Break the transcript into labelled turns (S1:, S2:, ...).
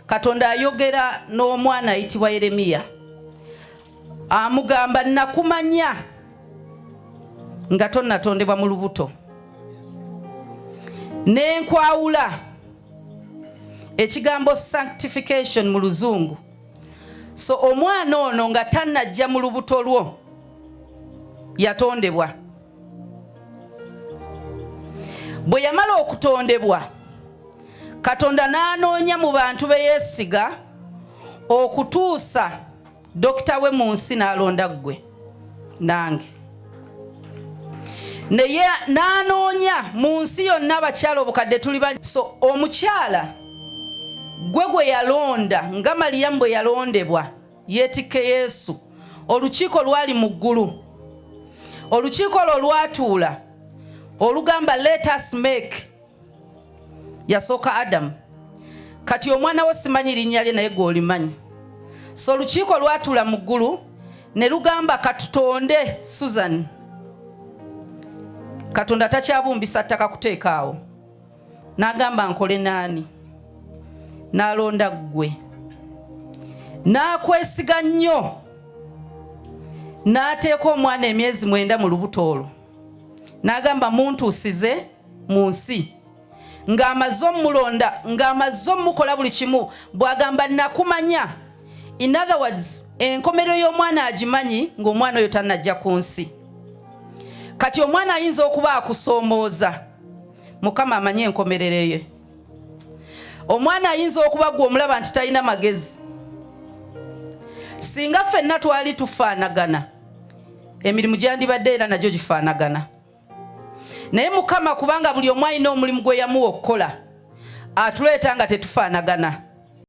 S1: Katonda ayogera n'omwana ayitibwa Yeremiya amugamba nakumanya nga tonnatondebwa mu lubuto nenkwawula. Ekigambo sanctification mu luzungu. So omwana ono nga tannajja mu lubuto lwo yatondebwa. Bwe yamala okutondebwa, Katonda n'anoonya mu bantu be yeesiga okutuusa dokita we munsi n'alonda ggwe nange. Naye n'anoonya mu nsi yonna abakyala obukadde tuli bangi. So omukyala gwe yalonda nga Mariyamu bwe yalondebwa yeetikke Yesu. Olukiiko lwali mu ggulu. Olukiiko olwo lwatuula olugamba let us make. Yasooka Adamu. Kati omwana wo simanyi linnya lye naye gw'olimanyi. So olukiiko lwatuula mu ggulu ne lugamba katutonde Susan. Katonda takyabumbisa ttaka kuteekaawo. N'agamba nkole naani? N'alonda ggwe. N'akwesiga nnyo. N'ateeka omwana emyezi 9 mu lubuto olwo. N'agamba muntuusize mu nsi. Ng'amaze omulonda, ng'amaze omukola buli kimu, bw'agamba nakumanya. In other words, enkomerero y'omwana agimanyi ng'omwana oyo tannajja ku nsi. Kati omwana ayinza okuba akusoomooza, Mukama amanyi enkomerero ye. Omwana ayinza okuba gwe omulaba nti talina magezi. Singa ffenna twali tufaanagana, emirimu gyandibadde era nagyo gifaanagana. Naye Mukama kubanga buli omu alina omulimu gwe yamuwa okukola, atuleeta nga tetufaanagana.